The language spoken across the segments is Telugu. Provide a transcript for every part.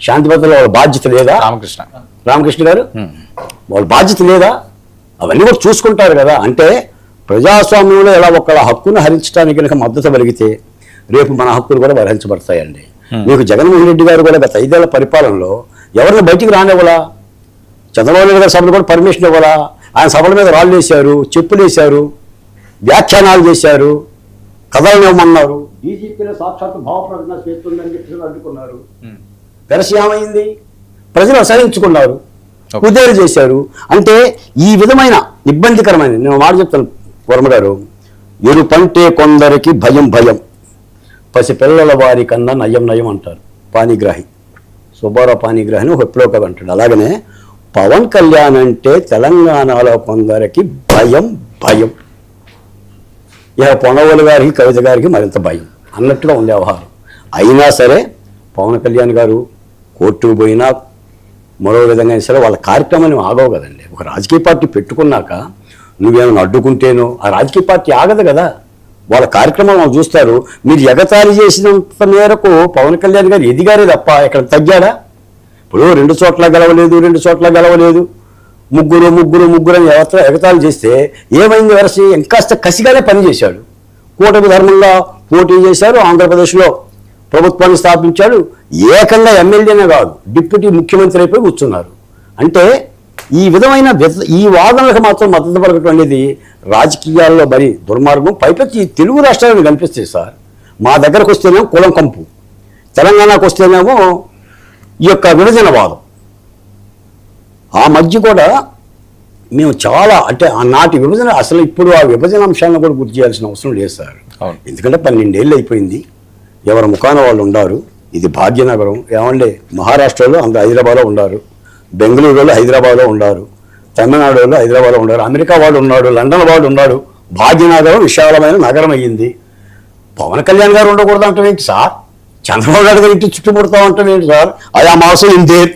శాంతి భద్రతలో వాళ్ళ బాధ్యత లేదా? రామకృష్ణ గారు వాళ్ళ బాధ్యత లేదా? అవన్నీ కూడా చూసుకుంటారు కదా. అంటే ప్రజాస్వామ్యంలో ఎలా ఒకళ్ళ హక్కును హరించడానికి కనుక మద్దతు కలిగితే రేపు మన హక్కులు కూడా హరించబడతాయండి. మీకు జగన్మోహన్ రెడ్డి గారు కూడా గత 5 ఏళ్ల పరిపాలనలో ఎవరిని బయటికి రానివ్వాలా? చంద్రబాబు నాయుడు గారి సభలు కూడా పర్మిషన్ ఇవ్వాలా? ఆయన సభల మీద రాళ్ళు వేశారు, చెప్పులు వేశారు, వ్యాఖ్యానాలు చేశారు, కథలను ఇవ్వమన్నారు. డీజీపీలో సాక్షాత్తు భావ ప్రకటన చేస్తుందని చెప్పి అడ్డుకున్నారు. పెరస్యామైంది, ప్రజలు అసహించుకున్నారు, కుదేలు చేశారు. అంటే ఈ విధమైన ఇబ్బందికరమైన, నేను మాట చెప్తాను వర్మ గారు, ఎరుపంటే కొందరికి భయం భయం, పసిపిల్లల వారి కన్నా నయం నయం అంటారు పాణిగ్రాహి, సుబ్బారావు పాణిగ్రాహిని ఒక విప్లవ కవి అంటాడు. అలాగనే పవన్ కళ్యాణ్ అంటే తెలంగాణలో కొందరికి భయం భయం, ఇక పొన్నవోలు గారికి కవిత గారికి మరింత భయం అన్నట్టుగా ఉండే వ్యవహారం. అయినా సరే పవన్ కళ్యాణ్ గారు కోర్టుకు పోయినా మరో విధంగా అయినా సరే వాళ్ళ కార్యక్రమాన్ని ఆగవు కదండి. ఒక రాజకీయ పార్టీ పెట్టుకున్నాక నువ్వేమైనా అడ్డుకుంటేనో ఆ రాజకీయ పార్టీ ఆగదు కదా. వాళ్ళ కార్యక్రమాలు వాళ్ళు చూస్తారు. మీరు ఎగతాళి చేసినంత మేరకు పవన్ కళ్యాణ్ గారు ఎదిగారే తప్ప ఇక్కడ తగ్గాడా? ఇప్పుడు 2 చోట్ల గెలవలేదు, 2 చోట్ల గెలవలేదు, ముగ్గురు అని ఎగతాళి చేస్తే ఏమైంది? వరసి ఇంకాస్త కసిగానే పనిచేశాడు. కూటమి ధర్మంగా పోటీ చేశారు, ఆంధ్రప్రదేశ్లో ప్రభుత్వాన్ని స్థాపించాడు. ఏకంగా ఎమ్మెల్యేనే కాదు, డిప్యూటీ ముఖ్యమంత్రి అయిపోయి కూర్చున్నారు. అంటే ఈ విధమైన ఈ వాదనలకు మాత్రం మద్దతు పలకటం అనేది రాజకీయాల్లో మరి దుర్మార్గం. పైపెచ్చి తెలుగు రాష్ట్రాలకు కనిపిస్తాయి సార్. మా దగ్గరకు వస్తేనేమో కులం కంపు, తెలంగాణకు వస్తేనేమో ఈ యొక్క విభజనవాదం. ఆ మధ్య కూడా మేము చాలా అంటే ఆనాటి విభజన, అసలు ఇప్పుడు ఆ విభజన అంశాలను కూడా గుర్తు చేయాల్సిన అవసరం లేదు సార్. ఎందుకంటే 12 ఏళ్ళు అయిపోయింది, ఎవరి ముఖాన వాళ్ళు ఉన్నారు. ఇది భాగ్యనగరం. ఏమంటే మహారాష్ట్రలో అందరూ హైదరాబాద్లో ఉన్నారు, బెంగళూరులో హైదరాబాద్లో ఉన్నారు, తమిళనాడులో హైదరాబాద్లో ఉన్నారు, అమెరికా వాడు ఉన్నాడు, లండన్ వాడు ఉన్నాడు. భాగ్యనగరం విశాలమైన నగరం అయ్యింది. పవన్ కళ్యాణ్ గారు ఉండకూడదు అంటాం ఏంటి సార్? చంద్రబాబు నాయుడు గారు ఇంటి చుట్టుముడతా ఉంటాం ఏంటి సార్? ఆయా మాసం ఇందేర్,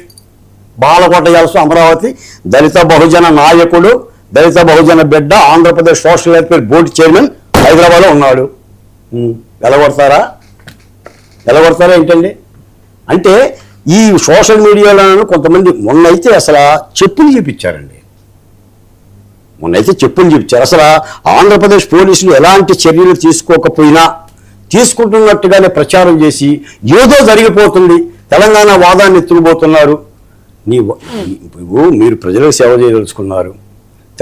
బాలకోట యాల్సు, అమరావతి, దళిత బహుజన నాయకుడు, దళిత బహుజన బిడ్డ, Andhra Pradesh social welfare board chairman హైదరాబాద్లో ఉన్నాడు. ఎలగొడతారా ఏంటండి? అంటే ఈ సోషల్ మీడియాలో కొంతమంది మొన్నైతే అసలు చెప్పులు చూపించారండి. అసలు ఆంధ్రప్రదేశ్ పోలీసులు ఎలాంటి చర్యలు తీసుకోకపోయినా తీసుకుంటున్నట్టుగానే ప్రచారం చేసి ఏదో జరిగిపోతుంది, తెలంగాణ వాదాన్ని ఎత్తుకుపోతున్నారు. మీరు ప్రజలకు సేవ చేయదలుచుకున్నారు.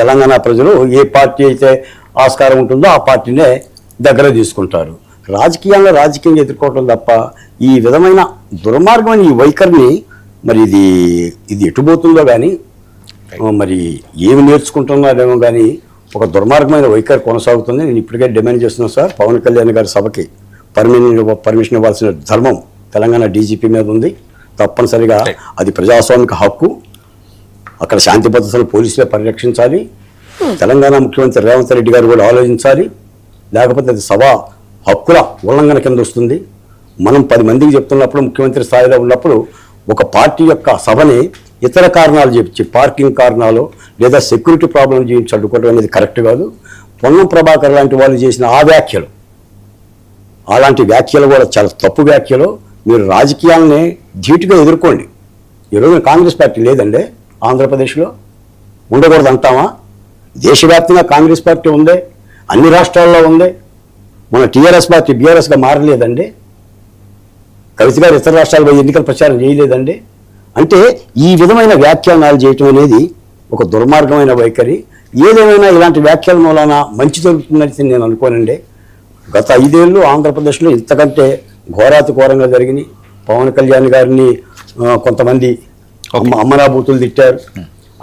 తెలంగాణ ప్రజలు ఏ పార్టీ అయితే ఆస్కారం ఉంటుందో ఆ పార్టీనే దగ్గర తీసుకుంటారు. రాజకీయంగా ఎదుర్కోవటం తప్ప ఈ విధమైన దుర్మార్గమైన ఈ వైఖరిని మరి ఇది ఎటుపోతుందో కానీ, మరి ఏమి నేర్చుకుంటున్నారేమో కానీ ఒక దుర్మార్గమైన వైఖరి కొనసాగుతుంది. నేను ఇప్పటికే డిమాండ్ చేస్తున్నాను సార్, పవన్ కళ్యాణ్ గారి సభకి పర్మిషన్ ఇవ్వాల్సిన ధర్మం తెలంగాణ డీజీపీ మీద ఉంది. తప్పనిసరిగా అది ప్రజాస్వామిక హక్కు. అక్కడ శాంతి భద్రతలు పోలీసులే పరిరక్షించాలి. తెలంగాణ ముఖ్యమంత్రి రేవంత్ రెడ్డి గారు కూడా ఆలోచించాలి. లేకపోతే అది సభ హక్కుల ఉల్లంఘన కింద వస్తుంది. మనం 10 మందికి చెప్తున్నప్పుడు, ముఖ్యమంత్రి స్థాయిలో ఉన్నప్పుడు ఒక పార్టీ యొక్క సభని ఇతర కారణాలు చెప్పి, పార్కింగ్ కారణాలు లేదా సెక్యూరిటీ ప్రాబ్లం చేయించి అడ్డుకోవడం అనేది కరెక్ట్ కాదు. పొన్నం ప్రభాకర్ లాంటి వాళ్ళు చేసిన అలాంటి వ్యాఖ్యలు కూడా చాలా తప్పు వ్యాఖ్యలు. మీరు రాజకీయాలని ధీటుగా ఎదుర్కోండి. ఈరోజు కాంగ్రెస్ పార్టీ లేదండి ఆంధ్రప్రదేశ్లో, ఉండకూడదు అంటామా? దేశవ్యాప్తంగా కాంగ్రెస్ పార్టీ ఉంది, అన్ని రాష్ట్రాల్లో ఉంది. మన టీఆర్ఎస్ పార్టీ బీఆర్ఎస్గా మారలేదండి. కవిత గారు ఇతర రాష్ట్రాల్లో ఎన్నికల ప్రచారం చేయలేదండి. అంటే ఈ విధమైన వ్యాఖ్యానాలు చేయటం అనేది ఒక దుర్మార్గమైన వైఖరి. ఏదేమైనా ఇలాంటి వ్యాఖ్యల మూలన మంచి జరుగుతుందని నేను అనుకోనండి. గత 5 ఏళ్ళు ఆంధ్రప్రదేశ్లో ఇంతకంటే ఘోరాతి ఘోరంగా జరిగినాయి. పవన్ కళ్యాణ్ గారిని కొంతమంది అమ్మనాభూతులు తిట్టారు.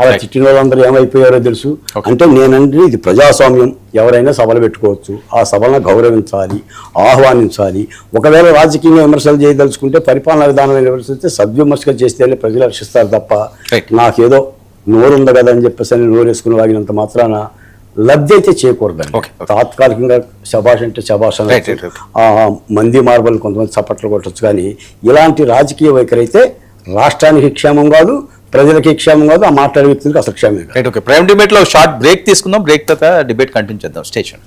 అలా తిట్టిన వాళ్ళందరూ ఏమైపోయారో తెలుసు. అంటే నేనంటే ఇది ప్రజాస్వామ్యం, ఎవరైనా సభలు పెట్టుకోవచ్చు. ఆ సభలను గౌరవించాలి, ఆహ్వానించాలి. ఒకవేళ రాజకీయంగా విమర్శలు చేయదలుచుకుంటే, పరిపాలనా విధానం విమర్శిస్తే సద్విమర్శగా చేస్తేనే ప్రజలు హర్షిస్తారు తప్ప నాకేదో నోరుంది కదా అని చెప్పేసి నోరేసుకుని వాగినంత మాత్రాన లబ్ధి అయితే చేయకూడదండి. తాత్కాలికంగా శభాష్ అంటే శభాష్, మంది మార్బల్ కొంతమంది చప్పట్లు కొట్టచ్చు. కానీ ఇలాంటి రాజకీయ వైఖరి అయితే రాష్ట్రానికి క్షేమం కాదు, ప్రజలకి క్షేమం కాదు, ఆ మాట్లాడే వ్యక్తులకు అసలు క్షేమం కాదు. ప్రైమ్ డిబేట్లో షార్ట్ బ్రేక్ తీసుకుందాం. బ్రేక్ తర్వాత డిబేట్ కంటిన్యూ చేద్దాం. స్టేషన్.